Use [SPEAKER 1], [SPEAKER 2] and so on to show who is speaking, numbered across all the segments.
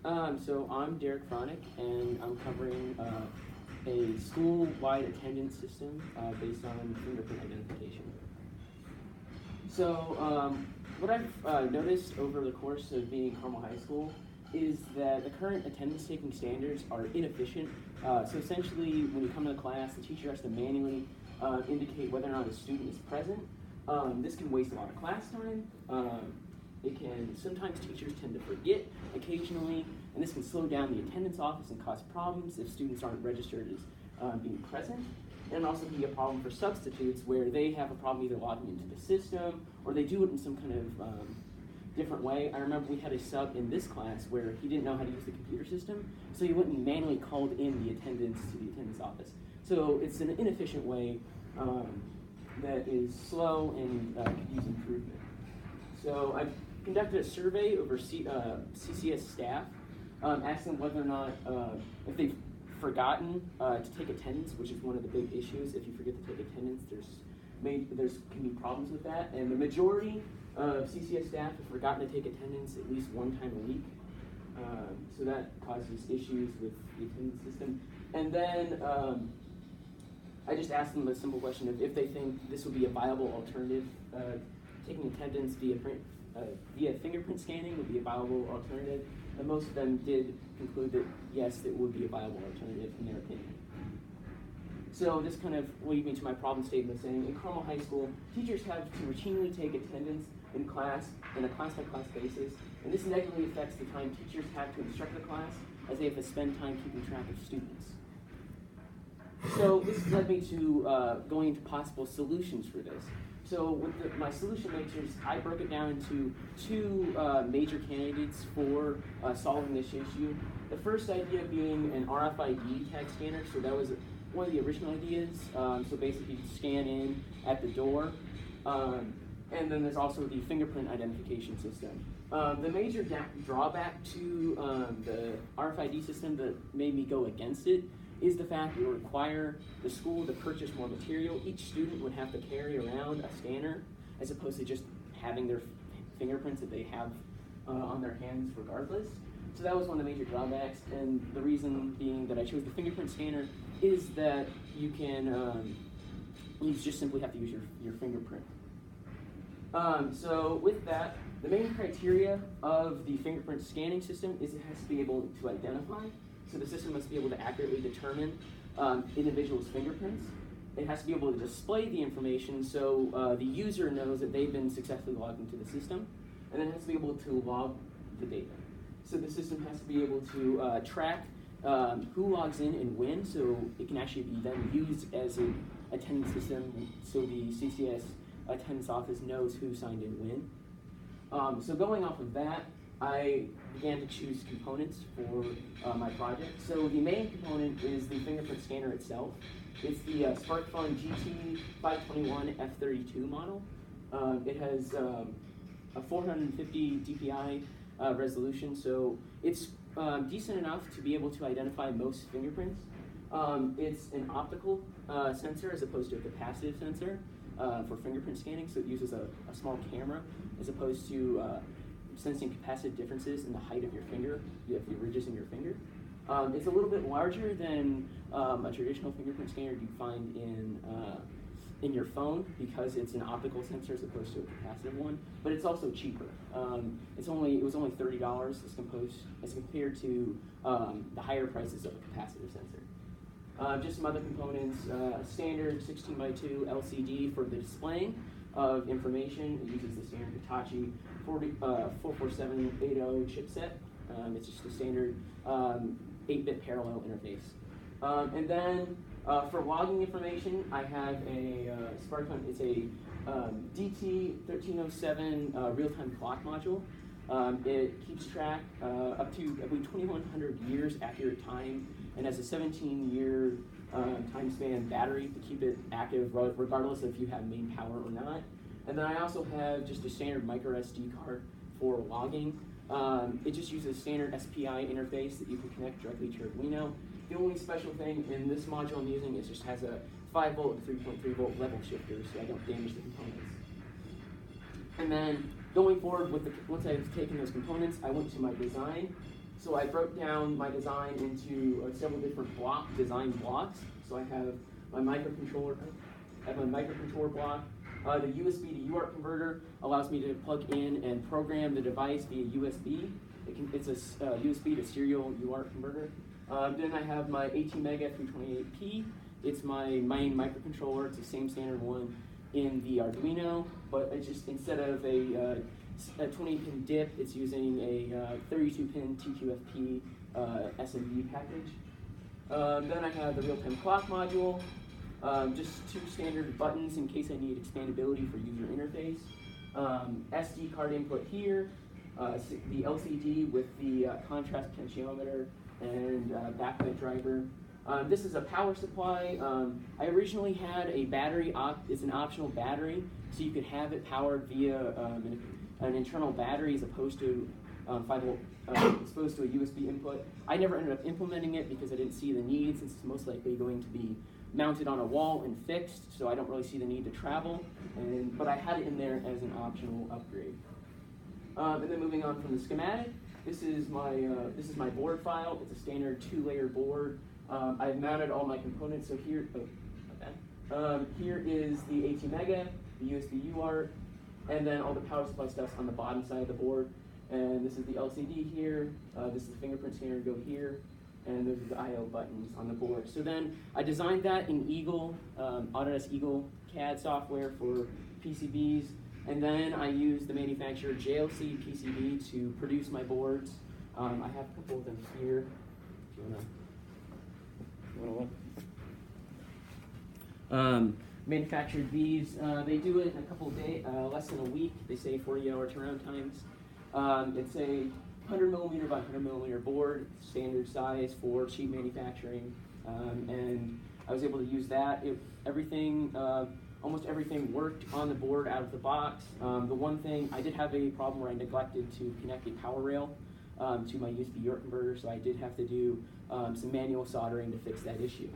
[SPEAKER 1] So I'm Derek Fronick, and I'm covering a school-wide attendance system based on fingerprint identification. So what I've noticed over the course of being at Carmel High School is that the current attendance taking standards are inefficient. So essentially, when you come to the class, the teacher has to manually indicate whether or not a student is present. This can waste a lot of class time. Sometimes teachers tend to forget occasionally, and this can slow down the attendance office and cause problems if students aren't registered as being present. And it also can be a problem for substitutes where they have a problem either logging into the system or they do it in some kind of different way. I remember we had a sub in this class where he didn't know how to use the computer system, so he went and manually called in the attendance to the attendance office. So it's an inefficient way that is slow and could use improvement. So I've conducted a survey over CCS staff, asking whether or not, if they've forgotten to take attendance, which is one of the big issues. If you forget to take attendance, there can be problems with that. And the majority of CCS staff have forgotten to take attendance at least one time a week. So that causes issues with the attendance system. And then I just asked them a simple question of if they think this would be a viable alternative. Taking attendance via fingerprint scanning would be a viable alternative, and most of them did conclude that yes, it would be a viable alternative in their opinion. So this kind of leads me to my problem statement saying, in Carmel High School, teachers have to routinely take attendance in class on a class-by-class basis, and this negatively affects the time teachers have to instruct the class, as they have to spend time keeping track of students. So this led me to going into possible solutions for this. So with my solution matrix, I broke it down into two major candidates for solving this issue. The first idea being an RFID tag scanner. So that was one of the original ideas. So basically you scan in at the door. And then there's also the fingerprint identification system. The major drawback to the RFID system that made me go against it is the fact it would require the school to purchase more material. Each student would have to carry around a scanner as opposed to just having their fingerprints that they have on their hands regardless. So that was one of the major drawbacks, and the reason being that I chose the fingerprint scanner is that you can, you just simply have to use your fingerprint. So with that, the main criteria of the fingerprint scanning system is it has to be able to identify. So the system must be able to accurately determine individuals' fingerprints. It has to be able to display the information so the user knows that they've been successfully logged into the system, and then it has to be able to log the data. So the system has to be able to track who logs in and when, so it can actually be then used as an attendance system, so the CCS attendance office knows who signed in when. So going off of that, I began to choose components for my project. So the main component is the fingerprint scanner itself. It's the SparkFun GT521 F32 model. It has a 450 DPI resolution, so it's decent enough to be able to identify most fingerprints. It's an optical sensor as opposed to a capacitive sensor for fingerprint scanning, so it uses a small camera as opposed to sensing capacitive differences in the height of your finger, the ridges in your finger. It's a little bit larger than a traditional fingerprint scanner you'd find in your phone because it's an optical sensor as opposed to a capacitive one, but it's also cheaper. It was only $30 as compared to the higher prices of a capacitive sensor. Just some other components, standard 16:2 LCD for the displaying of information. It uses the standard Hitachi 44780 chipset. It's just a standard 8-bit parallel interface. And then for logging information, I have a SparkFun. It's a DT1307 real-time clock module. It keeps track up to, I believe, 2100 years accurate time, and has a 17-year time span battery to keep it active regardless of if you have main power or not. And then I also have just a standard micro SD card for logging. It just uses a standard SPI interface that you can connect directly to your Arduino. The only special thing in this module I'm using is just has a 5-volt and 3.3-volt level shifter, so I don't damage the components. And then going forward with once I've taken those components, I went to my design So I broke down my design into several different design blocks. So I have my microcontroller block. The USB to UART converter allows me to plug in and program the device via USB. It's a USB to serial UART converter. Then I have my ATmega 328P. It's my main microcontroller. It's the same standard one in the Arduino, but it's just instead of a 20-pin DIP, it's using a 32-pin TQFP SMD package. Then I have the real-time clock module, just two standard buttons in case I need expandability for user interface. SD card input here, the LCD with the contrast potentiometer and backlight driver. This is a power supply. I originally had a battery, it's an optional battery, so you could have it powered via an internal battery as opposed to 5-volt, exposed to a USB input. I never ended up implementing it because I didn't see the need, since it's most likely going to be mounted on a wall and fixed, so I don't really see the need to travel. But I had it in there as an optional upgrade. And then moving on from the schematic, this is my board file. It's a standard 2-layer board. I've mounted all my components. So here, here is the ATmega, the USB UART, and then all the power supply stuff's on the bottom side of the board. And this is the LCD here. This is the fingerprint scanner go here, and those are the I/O buttons on the board. So then I designed that in Eagle, Autodesk Eagle CAD software for PCBs, and then I used the manufacturer JLC PCB to produce my boards. I have a couple of them here. If you wanna look. Manufactured these. They do it in a couple of days, less than a week. They say 40-hour turnaround times. It's a 100 millimeter by 100 millimeter board, standard size for cheap manufacturing, and I was able to use that. Almost everything worked on the board out of the box. The one thing, I did have a problem where I neglected to connect a power rail to my USB UART converter, so I did have to do some manual soldering to fix that issue.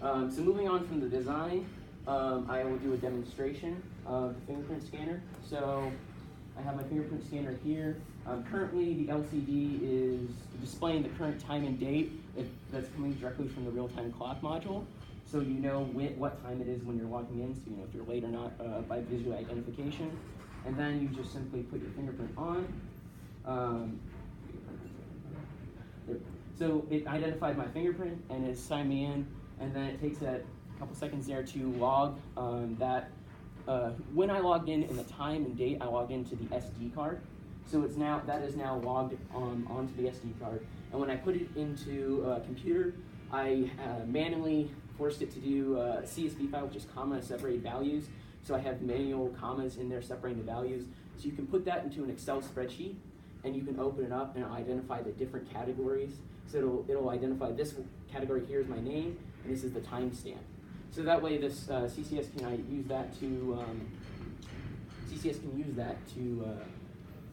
[SPEAKER 1] So moving on from the design, I will do a demonstration of the fingerprint scanner. So I have my fingerprint scanner here. Currently, the LCD is displaying the current time and date that's coming directly from the real-time clock module. So you know what time it is when you're logging in, so you know if you're late or not by visual identification. And then you just simply put your fingerprint on. So it identified my fingerprint and it signed me in, and then it takes a couple seconds there to log that. When I logged in the time and date, I logged into the SD card. So that is now logged onto the SD card. And when I put it into a computer, I manually forced it to do a CSV file, which is comma separated values. So I have manual commas in there separating the values. So you can put that into an Excel spreadsheet, and you can open it up and identify the different categories. So it'll identify this category here is my name, and this is the timestamp. So that way, this CCS can use that to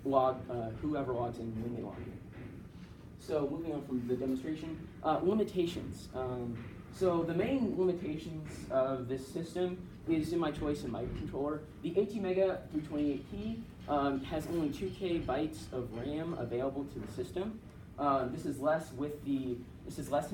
[SPEAKER 1] log whoever logs in when they log in. So moving on from the demonstration, limitations. So the main limitations of this system is in my choice in microcontroller. The ATmega 328P has only 2K bytes of RAM available to the system. This is less than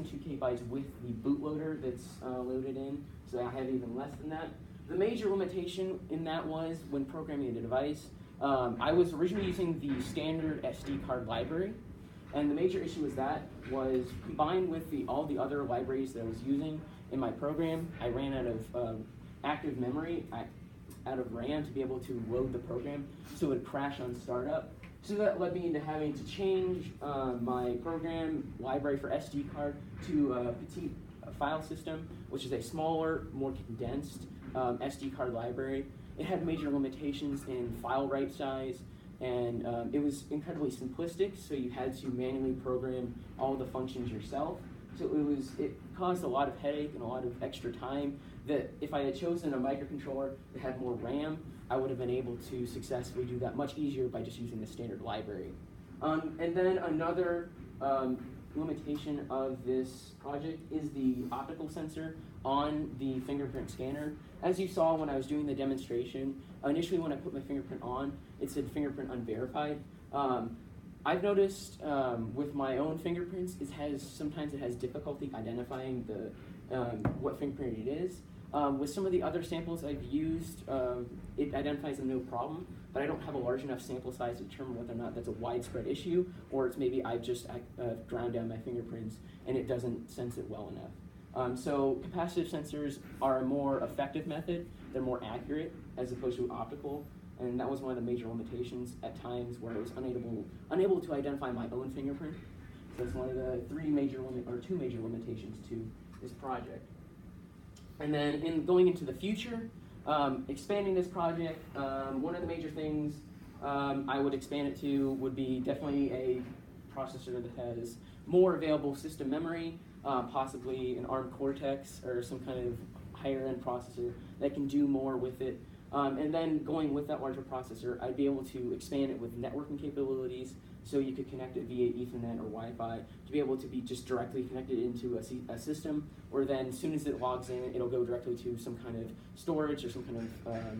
[SPEAKER 1] 2K bytes with the bootloader that's loaded in, so I have even less than that. The major limitation in that was when programming the device, I was originally using the standard SD card library, and the major issue with that was combined with all the other libraries that I was using in my program, I ran out of active memory, out of RAM to be able to load the program, so it would crash on startup. So that led me into having to change my program library for SD card to a Petit file system, which is a smaller, more condensed SD card library. It had major limitations in file write size, and it was incredibly simplistic, so you had to manually program all the functions yourself. So it caused a lot of headache and a lot of extra time that if I had chosen a microcontroller that had more RAM, I would have been able to successfully do that much easier by just using the standard library. And then another limitation of this project is the optical sensor on the fingerprint scanner. As you saw when I was doing the demonstration, initially when I put my fingerprint on, it said fingerprint unverified. I've noticed with my own fingerprints, sometimes it has difficulty identifying what fingerprint it is. With some of the other samples I've used, it identifies them no problem, but I don't have a large enough sample size to determine whether or not that's a widespread issue, or it's maybe I've just ground down my fingerprints and it doesn't sense it well enough. So capacitive sensors are a more effective method. They're more accurate as opposed to optical, and that was one of the major limitations at times where I was unable to identify my own fingerprint. So that's one of the two major limitations to this project. And then going into the future, expanding this project, one of the major things I would expand it to would be definitely a processor that has more available system memory, possibly an ARM Cortex or some kind of higher end processor that can do more with it. And then going with that larger processor, I'd be able to expand it with networking capabilities, so you could connect it via Ethernet or Wi-Fi to be able to be just directly connected into a system, or then as soon as it logs in, it'll go directly to some kind of storage or some kind of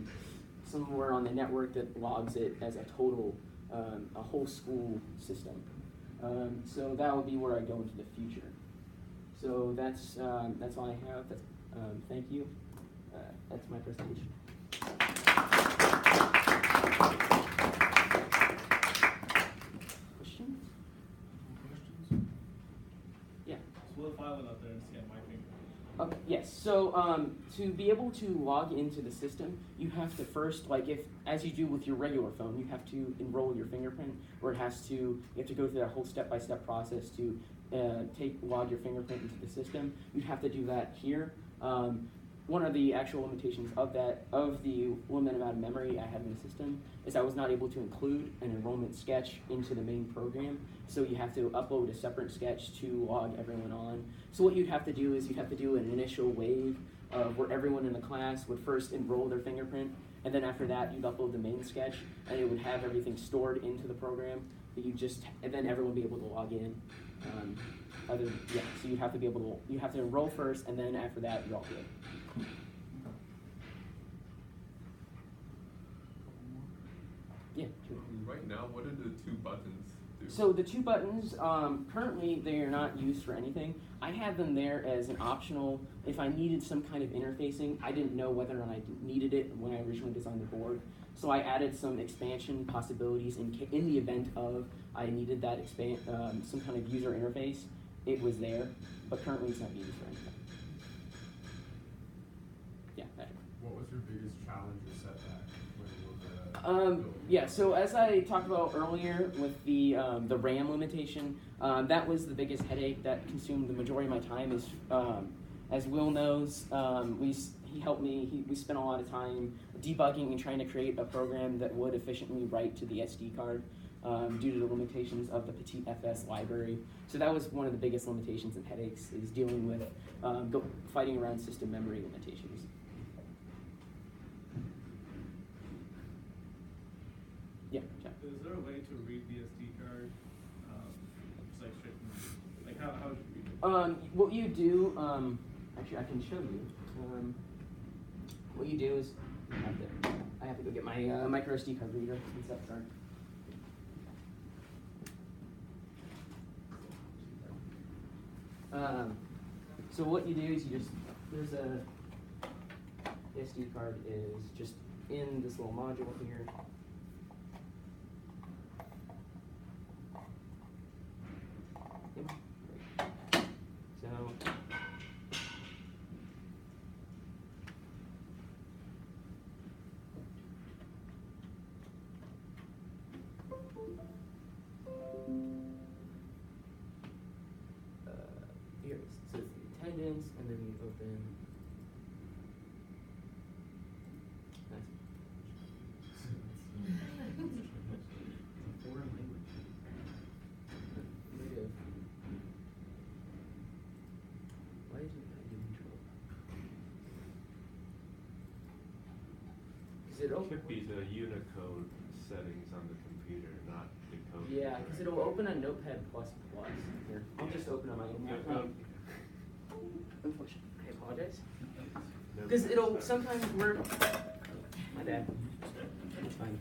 [SPEAKER 1] somewhere on the network that logs it as a total, a whole school system. So that would be where I go into the future. So that's all I have. Thank you. That's my presentation. Questions? Yeah.
[SPEAKER 2] So what if I went out there and scanned my finger?
[SPEAKER 1] Okay, yes, so to be able to log into the system, you have to first, as you do with your regular phone, you have to enroll your fingerprint, or you have to go through that whole step-by-step process to log your fingerprint into the system. You'd have to do that here. One of the actual limitations of the limited amount of memory I have in the system is I was not able to include an enrollment sketch into the main program, so you have to upload a separate sketch to log everyone on. So what you'd have to do is you'd have to do an initial wave where everyone in the class would first enroll their fingerprint, and then after that you'd upload the main sketch, and it would have everything stored into the program, and then everyone would be able to log in. So you have to enroll first, and then after that you're all good. Yeah, sure.
[SPEAKER 3] Right now, what do the two buttons do?
[SPEAKER 1] So the two buttons, currently they are not used for anything. I had them there as an optional, if I needed some kind of interfacing. I didn't know whether or not I needed it when I originally designed the board. So I added some expansion possibilities in the event of I needed that some kind of user interface. It was there, but currently it's not used for anything. Yeah, Patrick.
[SPEAKER 4] What was your biggest challenge or setback when you were
[SPEAKER 1] Yeah, so as I talked about earlier with the RAM limitation, that was the biggest headache that consumed the majority of my time. Is as Will knows, he helped me. We spent a lot of time debugging and trying to create a program that would efficiently write to the SD card due to the limitations of the Petit FS library. So that was one of the biggest limitations and headaches, is dealing with fighting around system memory limitations. Yeah, Jack.
[SPEAKER 2] Is there a way to read the SD card? Just like straight from, like how would you read it?
[SPEAKER 1] What you do, actually I can show you. What you do is, I have to go get my micro SD card reader. One sec, sorry. So what you do is the SD card is just in this little module here. So here it is. So it's the attendance, and then you open. Nice. Foreign language. Negative. Why did you not give me trouble? Because it'll
[SPEAKER 5] Should be the Unicode settings on the computer, not the code.
[SPEAKER 1] Yeah, because it'll open on Notepad++. Here, I'll just open on my own laptop. Unfortunately, I apologize. Because it'll sometimes work. My bad. It's fine.